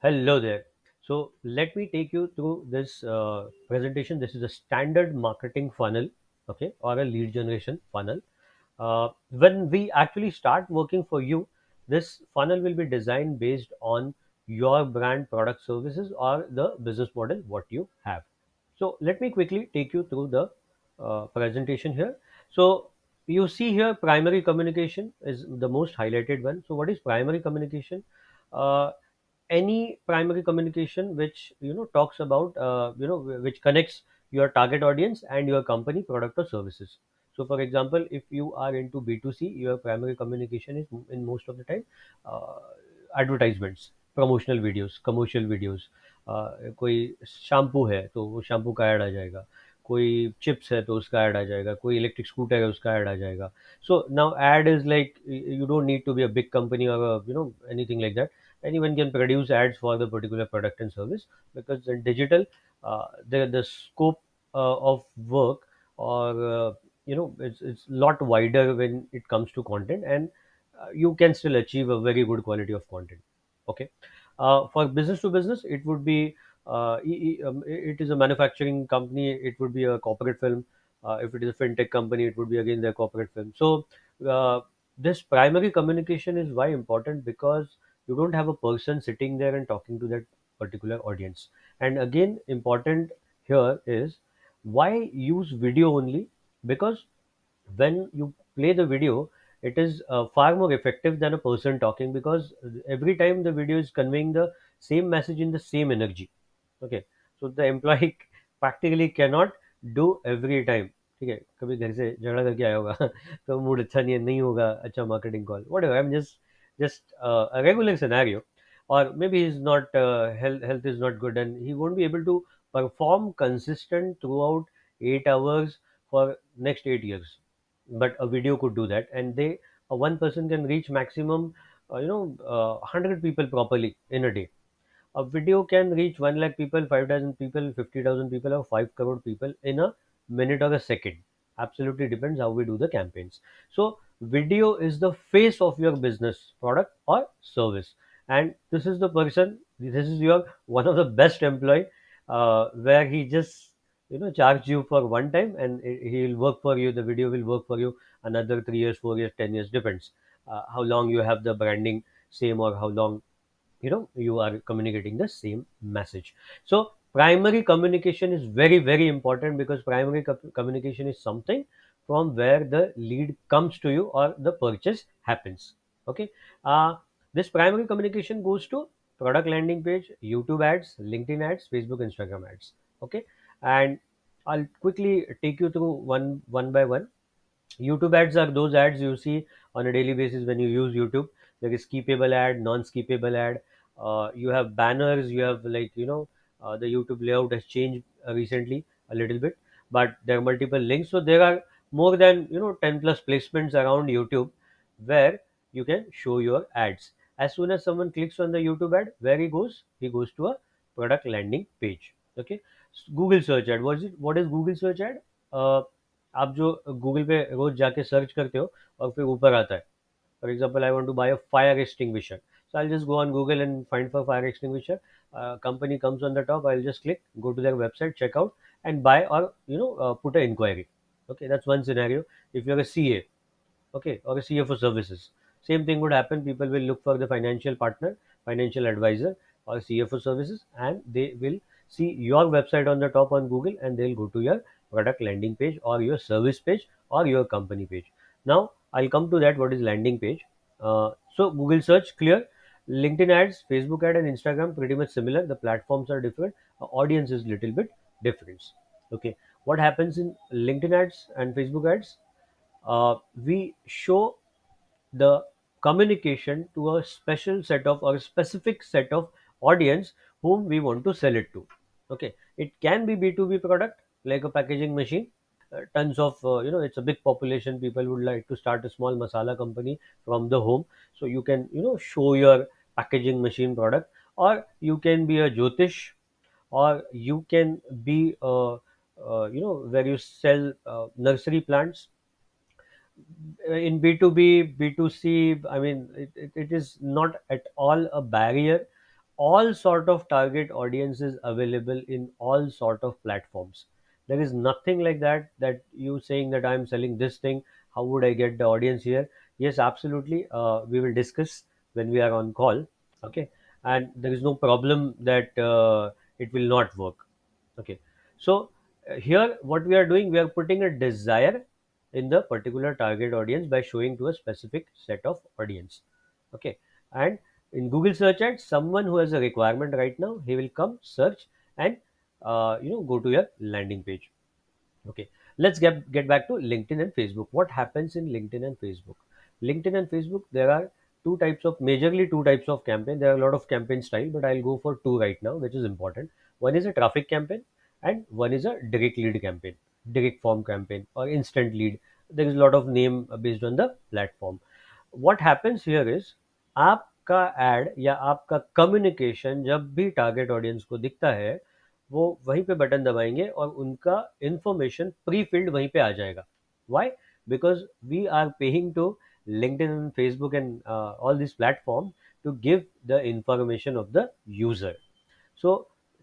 Hello there. So let me take you through this presentation. This is a standard marketing funnel, okay, or a lead generation funnel. When we actually start working for you, this funnel will be designed based on your brand, product, services, or the business model what you have. So let me quickly take you through the presentation here. So you see here, primary communication is the most highlighted one. So what is primary communication? Uh, any primary communication which talks about which connects your target audience and your company product or services. So for example, if you are into B2C, your primary communication is in most of the time uh, advertisements, promotional videos, commercial videos. कोई shampoo है तो वो shampoo का add आ जाएगा, कोई chips है तो उसका ऐड आ जाएगा, कोई इलेक्ट्रिक स्कूटर है उसका ऐड आ जाएगा. So now ad is like, you don't need to be a big company or anything like that. Anyone can produce ads for the particular product and service, because in digital, the scope of work, or it's lot wider when it comes to content, and you can still achieve a very good quality of content. Okay. For business to business, it would be it is a manufacturing company, it would be a corporate film. If it is a fintech company, it would be again their corporate film. So uh, this primary communication is why important, because you don't have a person sitting there and talking to that particular audience. And again, important here is why use video only, because when you play the video, it is far more effective than a person talking, because every time the video is conveying the same message in the same energy. Okay. So the employee practically cannot do every time. ठीक है, कभी घर से झगड़ा करके आया होगा तो मूड अच्छा नहीं होगा, अच्छा marketing call, what ever, I am just a regular scenario. Or maybe he's not health is not good, and he won't be able to perform consistent throughout 8 hours for next 8 years. But a video could do that, and one person can reach maximum 100 people properly in a day. A video can reach 1 lakh people, 5,000 people, 50,000 people, or 5 crore people in a minute or a second. Absolutely depends how we do the campaigns. So, video is the face of your business, product, or service. And this is the person, this is your one of the best employee, where he just charge you for one time, and he will work for you. The video will work for you another 3 years, 4 years, 10 years, depends how long you have the branding same, or how long you are communicating the same message. So primary communication is very very important, because primary communication is something from where the lead comes to you or the purchase happens. Okay. This primary communication goes to product landing page, YouTube ads, LinkedIn ads, Facebook, Instagram ads. Okay. And I'll quickly take you through one by one. YouTube ads are those ads you see on a daily basis when you use YouTube. There is skippable ad, non-skippable ad. You have banners. You have, like, the YouTube layout has changed recently a little bit, but there are multiple links. So there are more than 10 plus placements around YouTube where you can show your ads. As soon as someone clicks on the YouTube ad, where he goes? He goes to a product landing page. Okay. Google search ad. What is Google search ad? Uh, आप जो Google पे रोज जाके search करते हो और फिर ऊपर आता है. For example, I want to buy a fire extinguisher. So I'll just go on Google and find for fire extinguisher. Company comes on the top. I'll just click, go to their website, check out, and buy, or put an inquiry. Okay, that's one scenario. If you're a CA, okay, or a CFO services, same thing would happen. People will look for the financial partner, financial advisor, or CFO services, and they will see your website on the top on Google, and they'll go to your product landing page, or your service page, or your company page. Now I'll come to that. What is landing page? So Google search, clear. LinkedIn ads, Facebook ad, and Instagram pretty much similar. The platforms are different. Audience is little bit different. Okay, what happens in LinkedIn ads and Facebook ads? We show the communication to a special set of, or a specific set of audience whom we want to sell it to. Okay, it can be B2B product like a packaging machine. Tons of it's a big population. People would like to start a small masala company from the home, so you can show your packaging machine product. Or you can be a jyotish, or you can be where you sell nursery plants. In B2B, B2C, I mean, it is not at all a barrier. all sort of target audiences available in all sort of platforms. There is nothing like that you saying that I'm selling this thing, how would I get the audience here? Yes, absolutely. We will discuss when we are on call. Okay. And there is no problem that it will not work. Okay. So here what we are doing, we are putting a desire in the particular target audience by showing to a specific set of audience. Okay. And in Google search ads, someone who has a requirement right now, he will come search and go to your landing page. Okay, let's get back to LinkedIn and Facebook. What happens in LinkedIn and Facebook? LinkedIn and Facebook, there are majorly two types of campaign. There are a lot of campaign style, but I'll go for two right now, which is important. One is a traffic campaign, and one is a direct lead campaign, direct form campaign, or instant lead. There is a lot of name based on the platform. What happens here is, आपका add या आपका communication जब भी target audience को दिखता है, वो वहीं पे बटन दबाएंगे और उनका इंफॉर्मेशन प्री फिल्ड वहीं पे आ जाएगा. Why? Because we are paying to LinkedIn and Facebook and all these platforms to give the information of the user. So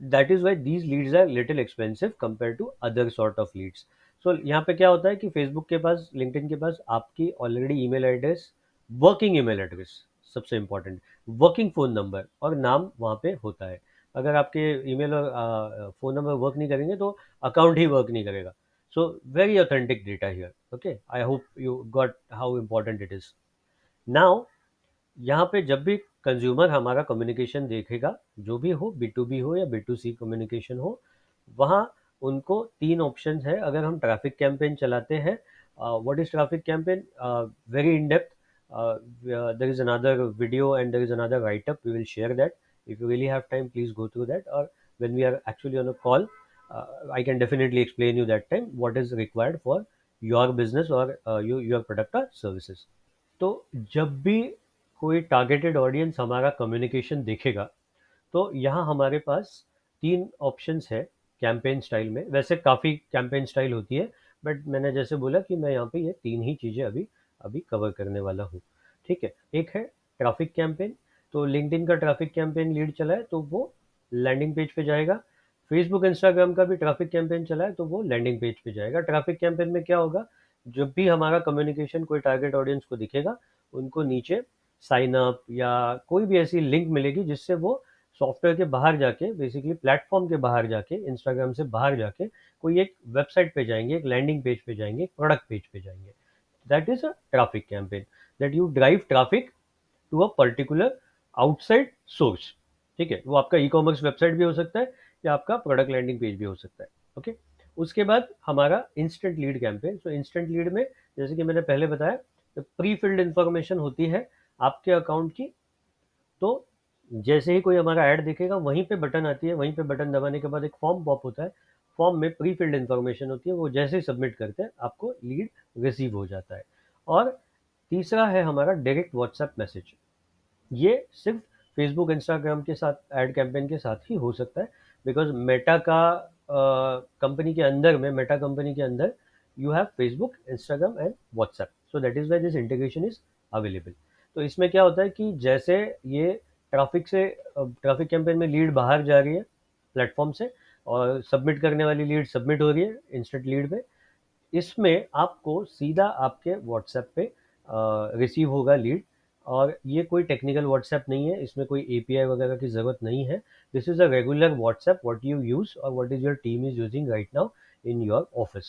that is why these leads are little expensive compared to other sort of leads. So यहाँ पे क्या होता है कि Facebook के पास, LinkedIन के पास आपकी already email address, working email address, सबसे इम्पोर्टेंट, वर्किंग फ़ोन नंबर और नाम वहाँ पे होता है. अगर आपके ईमेल और फ़ोन नंबर वर्क नहीं करेंगे तो अकाउंट ही वर्क नहीं करेगा. So very authentic data here. Okay, I hope you got how important it is. Now यहाँ पे जब भी कंज्यूमर हमारा कम्युनिकेशन देखेगा, जो भी हो, बी टू बी हो या बी टू सी कम्युनिकेशन हो, वहाँ उनको तीन ऑप्शन है. अगर हम ट्रैफिक कैंपेन चलाते हैं, what is traffic campaign, very in depth, there is another video and there is another write up, we will share that. If you really have time, please go through that, or when we are actually on a call, I can definitely explain you that time what is required for your business or your product or services. तो जब भी कोई targeted audience हमारा communication देखेगा, तो यहाँ हमारे पास तीन ऑप्शंस है कैंपेन स्टाइल में. वैसे काफ़ी कैंपेन स्टाइल होती है, बट मैंने जैसे बोला कि मैं यहाँ पे ये तीन ही चीज़ें अभी अभी कवर करने वाला हूँ. ठीक है. एक है ट्रैफिक कैंपेन. तो लिंक्डइन का ट्रैफिक कैंपेन लीड चला है तो वो लैंडिंग पेज पे जाएगा. फेसबुक इंस्टाग्राम का भी ट्रैफिक कैंपेन चला है तो वो लैंडिंग पेज पे जाएगा. ट्रैफिक कैंपेन में क्या होगा, जब भी हमारा कम्युनिकेशन कोई टारगेट ऑडियंस को दिखेगा, उनको नीचे साइन अप या कोई भी ऐसी लिंक मिलेगी जिससे वो सॉफ्टवेयर के बाहर जाके, बेसिकली प्लेटफॉर्म के बाहर जाके, इंस्टाग्राम से बाहर जाके कोई एक वेबसाइट पे जाएंगे, एक लैंडिंग पेज पे जाएंगे, एक प्रोडक्ट पेज पे जाएंगे. That is a traffic campaign, that you drive traffic to a particular outside source. ठीक है. वो आपका ई कॉमर्स वेबसाइट भी हो सकता है या आपका प्रोडक्ट लैंडिंग पेज भी हो सकता है. ओके. उसके बाद हमारा इंस्टेंट लीड कैंपेन. तो इंस्टेंट लीड में, जैसे कि मैंने पहले बताया, तो प्री फिल्ड इंफॉर्मेशन होती है आपके अकाउंट की. तो जैसे ही कोई हमारा ऐड दिखेगा, वहीं पे बटन आती है, वहीं पे बटन दबाने के बाद एक फॉर्म पॉप होता है. फॉर्म में प्री फिल्ड इंफॉर्मेशन होती है, वो जैसे ही सबमिट करते हैं आपको लीड रिसीव हो जाता है. और तीसरा है हमारा डायरेक्ट व्हाट्सएप मैसेज. ये सिर्फ फेसबुक इंस्टाग्राम के साथ ऐड कैंपेन के साथ ही हो सकता है, बिकॉज मेटा का कंपनी के अंदर में, मेटा कंपनी के अंदर you have Facebook, Instagram and WhatsApp. So that is why this integration is available. तो इसमें क्या होता है कि जैसे ये ट्रैफिक कैंपेन में लीड बाहर जा रही है प्लेटफॉर्म से, और सबमिट करने वाली लीड सबमिट हो रही है इंस्टेंट लीड में, इसमें आपको सीधा आपके व्हाट्सएप पे रिसीव होगा लीड. और ये कोई टेक्निकल व्हाट्सएप नहीं है, इसमें कोई एपीआई वगैरह की ज़रूरत नहीं है. This is a regular WhatsApp what you use और what is your team is using right now in your office.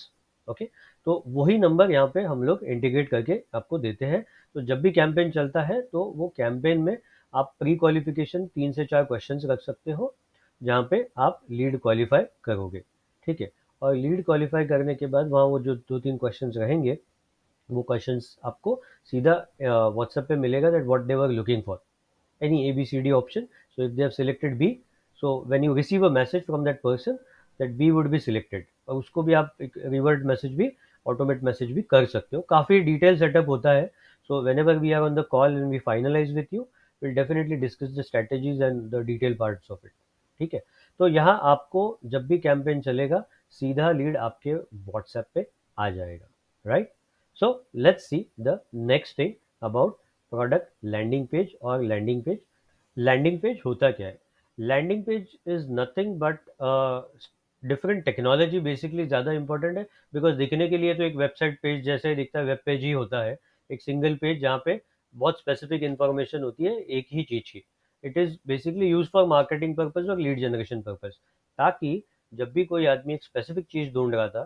Okay. तो वही नंबर यहाँ पे हम लोग इंटीग्रेट करके आपको देते हैं. तो जब भी कैंपेन चलता है तो वो कैंपेन में आप प्री क्वालिफिकेशन 3 से 4 क्वेश्चन रख सकते हो, जहाँ पे आप लीड क्वालिफाई करोगे. ठीक है. और लीड क्वालिफाई करने के बाद वहाँ वो जो 2-3 क्वेश्चंस रहेंगे, वो क्वेश्चंस आपको सीधा व्हाट्सएप पे मिलेगा, that what they were looking for, any ABCD option. So if they have selected B, so when you receive a message from that person, that B would be selected. और उसको भी आप एक revert message भी, automate message भी कर सकते हो. काफ़ी डिटेल सेटअप होता है. So whenever we are on the call and we finalize with you, will definitely discuss the strategies and the detail parts of it. ठीक है. तो यहाँ आपको जब भी कैंपेन चलेगा, सीधा लीड आपके व्हाट्सएप पे आ जाएगा. Right. So let's see the next thing about product landing page. और लैंडिंग पेज होता क्या है? Landing page is nothing but different technology, basically ज़्यादा इंपॉर्टेंट है। बिकॉज दिखने के लिए तो एक वेबसाइट पेज जैसे ही दिखता है, वेब पेज ही होता है, एक सिंगल पेज जहाँ पे बहुत स्पेसिफिक इंफॉर्मेशन होती है एक ही चीज़ की। It is basically use for marketing purpose और लीड जनरेशन पर्पज, ताकि जब भी कोई आदमी एक स्पेसिफिक चीज़ ढूंढ रहा था,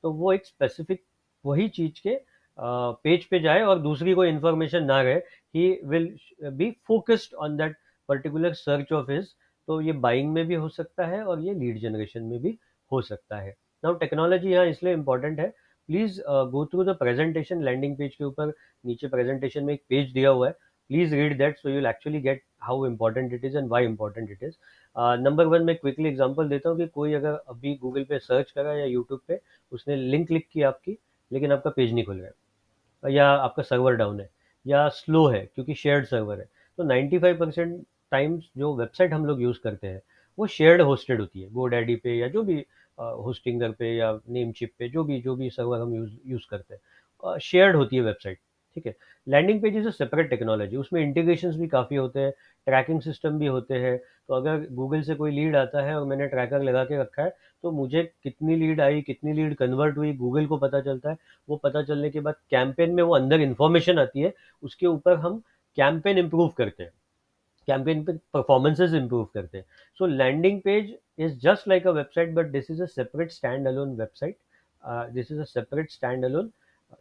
तो वो एक स्पेसिफिक वही चीज़ के पेज पे जाए और दूसरी कोई इन्फॉर्मेशन ना रहे, he will be focused on that particular search of his. तो ये बाइंग में भी हो सकता है और ये लीड जनरेशन में भी हो सकता है। नाउ टेक्नोलॉजी यहाँ इसलिए इंपॉर्टेंट है, please go through the presentation. Landing page के ऊपर नीचे प्रेजेंटेशन में एक पेज दिया हुआ है, please read that so you will actually get how important it is and why important it is. Number one, मैं क्विकली एग्जांपल देता हूँ कि कोई अगर अभी गूगल पे सर्च करा या यूट्यूब पे, उसने लिंक क्लिक किया आपकी, लेकिन आपका पेज नहीं खुल रहा है, या आपका सर्वर डाउन है, या स्लो है क्योंकि शेयर्ड सर्वर है, तो 95% टाइम्स जो वेबसाइट हम लोग यूज़ करते हैं वो शेयर्ड होस्टेड होती है, GoDaddy पे या जो भी होस्टिंगर पे या नेमचिप पे, जो भी सर्वर हम यूज़ करते हैं, शेयर्ड होती है वेबसाइट। ठीक है। Landing page is a separate technology, उसमें इंटीग्रेशंस भी काफ़ी होते हैं, ट्रैकिंग सिस्टम भी होते हैं। तो अगर गूगल से कोई लीड आता है और मैंने ट्रैकर लगा के रखा है, तो मुझे कितनी लीड आई, कितनी लीड कन्वर्ट हुई, गूगल को पता चलता है। वो पता चलने के बाद कैंपेन में वो अंदर इन्फॉर्मेशन आती है, उसके ऊपर हम कैंपेन इंप्रूव करते हैं, कैंपेन पे परफॉर्मेंसेस इंप्रूव करते हैं। So landing page is just like a website, but this is a separate standalone website, this is a separate standalone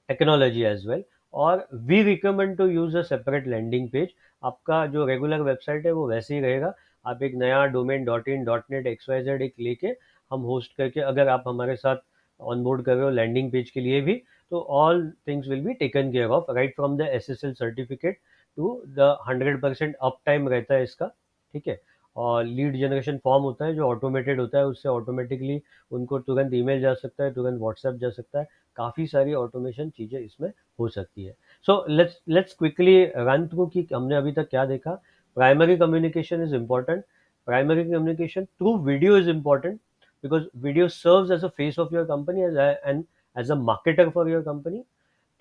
technology as well. और we recommend to use a separate landing page. आपका जो regular website है वो वैसे ही रहेगा, आप एक नया डोमेन .in .net XYZ एक लेके हम होस्ट करके अगर आप हमारे साथ ऑनबोर्ड कर रहे हो लैंडिंग पेज के लिए भी, तो all things will be taken care of, right from the SSL certificate to the 100% uptime रहता है इसका। ठीक है। और लीड जनरेशन फॉर्म होता है जो ऑटोमेटेड होता है, उससे ऑटोमेटिकली उनको तुरंत ईमेल जा सकता है, तुरंत व्हाट्सएप जा सकता है, काफ़ी सारी ऑटोमेशन चीज़ें इसमें हो सकती है। So let's quickly run through कि हमने अभी तक क्या देखा। Primary communication is important. Primary communication through video is important, because video serves as a face of your company and as a marketer for your company.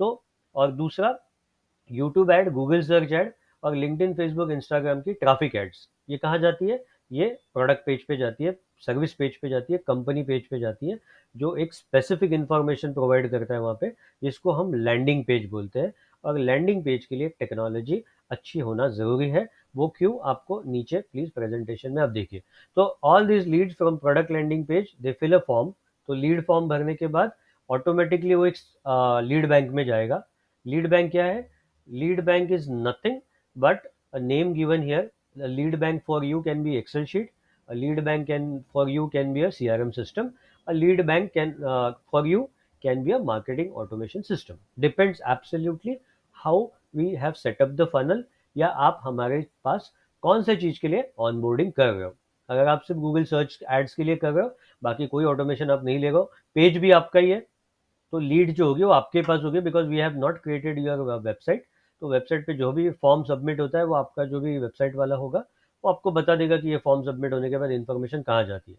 तो और दूसरा, YouTube ad, Google search ad और LinkedIn, Facebook, Instagram की traffic ads, ये कहाँ जाती है? ये प्रोडक्ट पेज पे जाती है, सर्विस पेज पे जाती है, कंपनी पेज पे जाती है, जो एक स्पेसिफिक इंफॉर्मेशन प्रोवाइड करता है वहाँ पे, जिसको हम लैंडिंग पेज बोलते हैं। और लैंडिंग पेज के लिए टेक्नोलॉजी अच्छी होना ज़रूरी है। वो क्यों, आपको नीचे प्लीज प्रेजेंटेशन में आप देखिए। तो all this leads from product landing page, they fill a form. तो लीड फॉर्म भरने के बाद ऑटोमेटिकली वो एक लीड बैंक में जाएगा। लीड बैंक क्या है? Lead bank is nothing but a name given here. The lead bank for you can be Excel sheet. A lead bank can for you can be a CRM system. A lead bank can for you can be a marketing automation system. Depends absolutely how we have set up the funnel, या आप हमारे पास कौन से चीज के लिए onboarding कर रहे हो। अगर आप सिर्फ गूगल सर्च एड्स के लिए कर रहे हो, बाकी कोई ऑटोमेशन आप नहीं ले रहे हो, पेज भी आपका ही है, तो लीड जो होगी वो आपके पास होगी, because we have not created your website. तो वेबसाइट पे जो भी फॉर्म सबमिट होता है वो आपका जो भी वेबसाइट वाला होगा वो आपको बता देगा कि ये फॉर्म सबमिट होने के बाद इन्फॉर्मेशन कहाँ जाती है।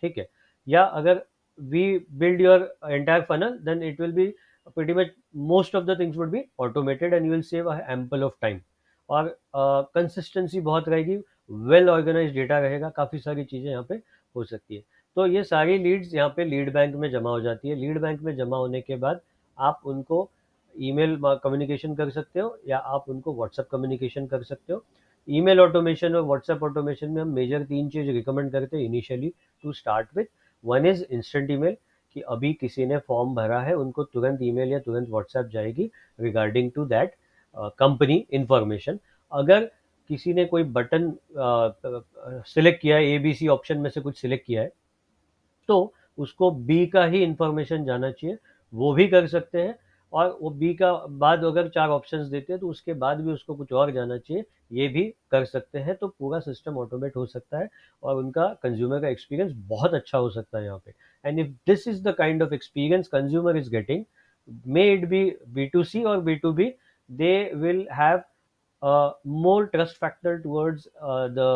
ठीक है। या अगर we build your entire funnel, then it will be pretty much most of the things would be automated and you will save a ample of time। और कंसिस्टेंसी बहुत रहेगी, वेल ऑर्गेनाइज डेटा रहेगा, काफ़ी सारी चीज़ें यहाँ पे हो सकती है। तो ये सारी लीड्स यहाँ पे लीड बैंक में जमा हो जाती है। लीड बैंक में जमा होने के बाद आप उनको ईमेल कम्युनिकेशन कर सकते हो, या आप उनको व्हाट्सएप कम्युनिकेशन कर सकते हो। ईमेल ऑटोमेशन और व्हाट्सएप ऑटोमेशन में हम मेजर 3 चीज़ रिकमेंड करते हैं initially to start with. One is instant email, कि अभी किसी ने फॉर्म भरा है उनको तुरंत ईमेल या तुरंत व्हाट्सएप जाएगी regarding to that company information. अगर किसी ने कोई बटन सिलेक्ट किया है, ABC ऑप्शन में से कुछ सिलेक्ट किया है, तो उसको बी का ही इंफॉर्मेशन जाना चाहिए, वो भी कर सकते हैं। और वो बी का बाद अगर 4 ऑप्शंस देते हैं तो उसके बाद भी उसको कुछ और जाना चाहिए, ये भी कर सकते हैं। तो पूरा सिस्टम ऑटोमेट हो सकता है और उनका कंज्यूमर का एक्सपीरियंस बहुत अच्छा हो सकता है यहाँ पे। And if this is the kind of experience consumer is getting, may it be B2C or B2B, they will have more trust factor towards the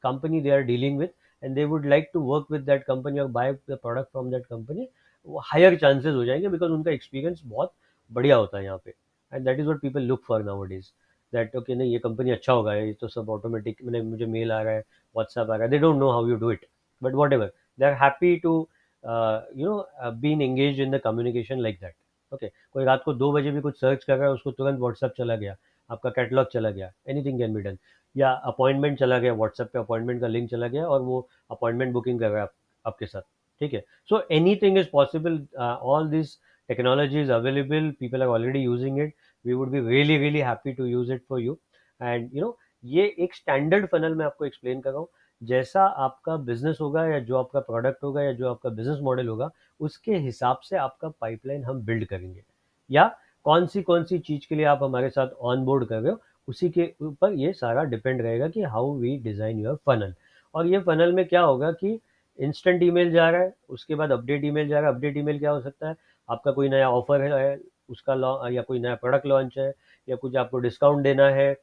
company they are dealing with, and they would like to work with that company or buy the product from that company। वो higher chances हो जाएंगे, because उनका experience बहुत बढ़िया होता है यहाँ पे, and that is what people look for now days. That okay नहीं ये कंपनी अच्छा होगा, ये तो सब ऑटोमेटिक, मैंने मुझे मेल आ रहा है, व्हाट्सएप आ रहा है, they don't know how you do it, but whatever they are happy to been engage in the communication like that. Okay, कोई रात को 2 बजे भी कुछ सर्च कर रहा है, उसको तुरंत व्हाट्सएप चला गया, आपका कैटलॉग चला गया, एनीथिंग कैन बी डन। या अपॉइंटमेंट चला गया, व्हाट्सएप पे अपॉइंटमेंट का लिंक चला गया और वो अपॉइंटमेंट बुकिंग कर रहा है आपके साथ, ठीक है। So anything is possible, all this technology is available, people are already using it, we would be really really happy to use it for you। and ये एक स्टैंडर्ड फनल मैं आपको एक्सप्लेन कर रहा हूँ, जैसा आपका बिजनेस होगा या जो आपका प्रोडक्ट होगा या जो आपका बिजनेस मॉडल होगा, उसके हिसाब से आपका पाइपलाइन हम बिल्ड करेंगे, या कौन सी चीज के लिए आप हमारे साथ ऑन बोर्ड कर रहे हो, उसी के ऊपर ये सारा डिपेंड रहेगा कि how we design your funnel. और ये फनल में क्या होगा कि इंस्टेंट ईमेल जा रहा है, उसके बाद अपडेट ईमेल जा रहा है। अपडेट ईमेल क्या हो सकता है, आपका कोई नया ऑफर है, उसका या कोई नया प्रोडक्ट लॉन्च है, या कुछ आपको डिस्काउंट देना है,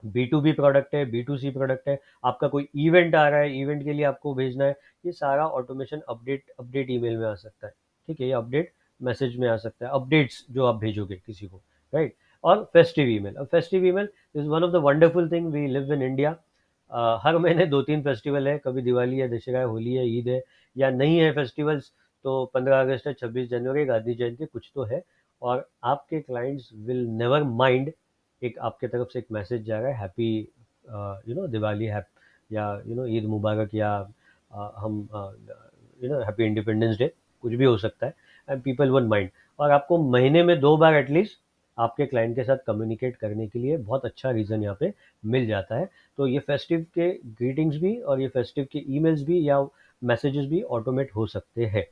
बी टू बी प्रोडक्ट है, बी टू सी प्रोडक्ट है, आपका कोई इवेंट आ रहा है, इवेंट के लिए आपको भेजना है, ये सारा ऑटोमेशन अपडेट अपडेट ईमेल में आ सकता है, ठीक है, ये अपडेट मैसेज में आ सकता है, अपडेट्स जो आप भेजोगे किसी को, राइट। और फेस्टिव ईमेल, अब festive email is one of the wonderful thing, we live in India. हर महीने 2-3 फेस्टिवल है, कभी दिवाली है, दशहरा है, होली है, ईद है, या नहीं है फेस्टिवल्स तो 15 अगस्त है, 26 जनवरी, गांधी जयंती, कुछ तो है। और आपके क्लाइंट्स विल नेवर माइंड, एक आपके तरफ से एक मैसेज जा रहा है, हैप्पी दिवाली, या ईद मुबारक, या हम हैप्पी इंडिपेंडेंस डे, कुछ भी हो सकता है, एंड पीपल वन माइंड। और आपको महीने में 2 बार एटलीस्ट आपके क्लाइंट के साथ कम्युनिकेट करने के लिए बहुत अच्छा रीज़न यहाँ पे मिल जाता है। तो ये फेस्टिव के ग्रीटिंग्स भी और ये फेस्टिव के ईमेल्स भी या मैसेजेस भी ऑटोमेट हो सकते हैं।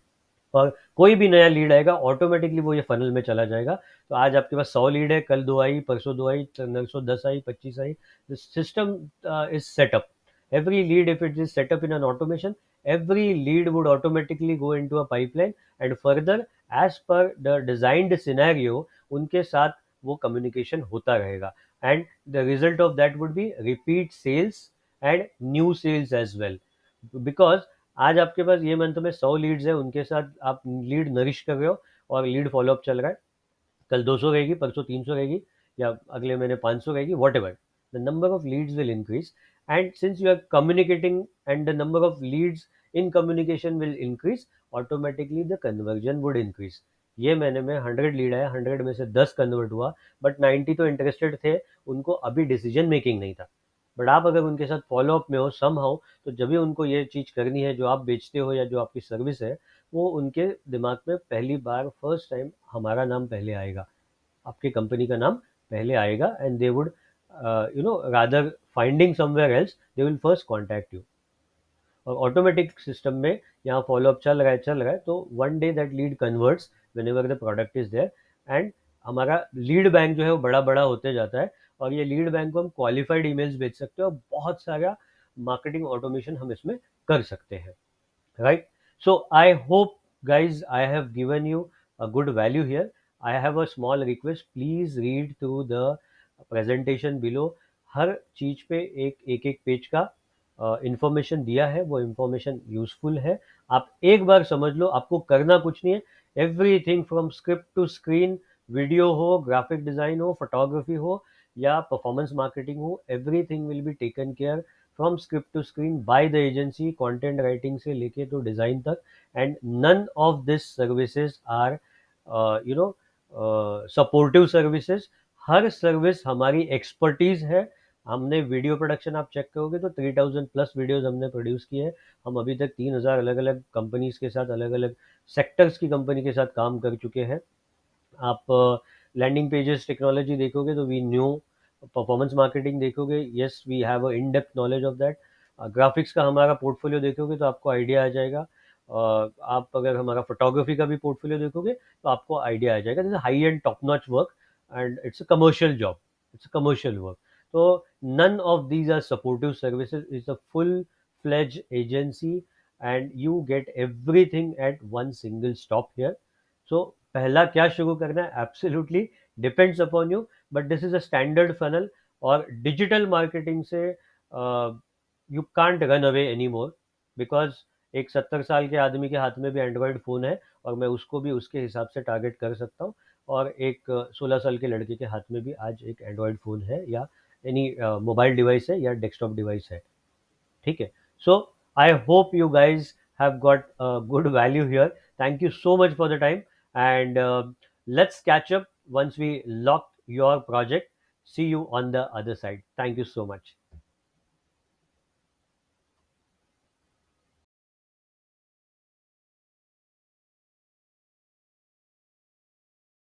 और कोई भी नया लीड आएगा ऑटोमेटिकली वो ये फनल में चला जाएगा। तो आज आपके पास 100 लीड है, कल 2 आई, परसों 2 आई, 10 आई, 25 आई, the system is set up. every lead, if it is set up in an automation, every lead would automatically go into a pipeline, and further as per the designed scenario उनके साथ वो कम्युनिकेशन होता रहेगा, and the result of that would be repeat sales and new sales as well, because आज आपके पास ये month में 100 Leeds है, उनके साथ आप लीड नरिश कर रहे हो और लीड फॉलोअप चल रहा है, कल 200 रहेगी, परसों 300 रहेगी, या अगले महीने 500 रहेगी, whatever the number of leads will increase, and since you are communicating and the number of leads in communication will increase, automatically the conversion would increase. ये महीने में 100 लीड आया, 100 में से 10 कन्वर्ट हुआ, बट 90 तो इंटरेस्टेड थे, उनको अभी डिसीजन मेकिंग नहीं था। बट आप अगर उनके साथ फॉलोअप में हो सम हाउ, तो जब भी उनको ये चीज़ करनी है जो आप बेचते हो या जो आपकी सर्विस है, वो उनके दिमाग में पहली बार फर्स्ट टाइम हमारा नाम पहले आएगा, आपकी कंपनी का नाम पहले आएगा, and they would rather finding somewhere else, they will first contact you. और ऑटोमेटिक सिस्टम में यहाँ फॉलोअप चल रहा है, तो one day that lead converts whenever the product is there, and हमारा लीड बैंक जो है वो बड़ा बड़ा होते जाता है, और ये लीड बैंक को हम क्वालिफाइड ईमेल्स भेज सकते हैं, और बहुत सारा मार्केटिंग ऑटोमेशन हम इसमें कर सकते हैं, right? So I hope guys I have given you a good value here. I have a small request, please read through the presentation below। हर चीज पे एक एक पेज का इंफॉर्मेशन दिया है, वो इंफॉर्मेशन यूजफुल है, आप एक बार समझ लो, आपको करना कुछ नहीं है, everything from script to screen, video हो, ग्राफिक डिजाइन हो, फोटोग्राफी हो, या परफॉर्मेंस मार्केटिंग हो, everything will be taken care from script to screen by the agency, content writing से लेके तो डिजाइन तक, and none of this services are supportive services. हर सर्विस हमारी एक्सपर्टीज है। हमने वीडियो प्रोडक्शन आप चेक करोगे तो 3000+ वीडियोस हमने प्रोड्यूस किए हैं। हम अभी तक 3000 अलग अलग कंपनीज के साथ, अलग अलग सेक्टर्स की कंपनी के साथ काम कर चुके हैं। आप लैंडिंग पेजेस टेक्नोलॉजी देखोगे तो वी न्यू, परफॉर्मेंस मार्केटिंग देखोगे, yes we have a in depth knowledge of that. Graphics का हमारा पोर्टफोलियो देखोगे तो आपको आइडिया आ जाएगा। आप अगर हमारा फोटोग्राफी का भी पोर्टफोलियो देखोगे तो आपको आइडिया आ जाएगा। This is high and top notch work, and it's a commercial job, it's a commercial work. तो none of these are supportive services, it's a full fledged agency, and you get everything at one single stop here। सो पहला क्या शुरू करना है, absolutely depends upon you, but this is a standard funnel. और digital marketing से you can't run away any more, because एक 70 साल के आदमी के हाथ में भी एंड्रॉयड फ़ोन है, और मैं उसको भी उसके हिसाब से टारगेट कर सकता हूँ। और एक 16 साल के लड़के के हाथ में भी आज एक एंड्रॉयड फ़ोन है, या एनी मोबाइल डिवाइस है, या डेस्कटॉप डिवाइस है। ठीक है। So I hope you guys have got good value here. Thank you so much for the time, and let's catch up once we lock your project. See you on the other side. Thank you so much.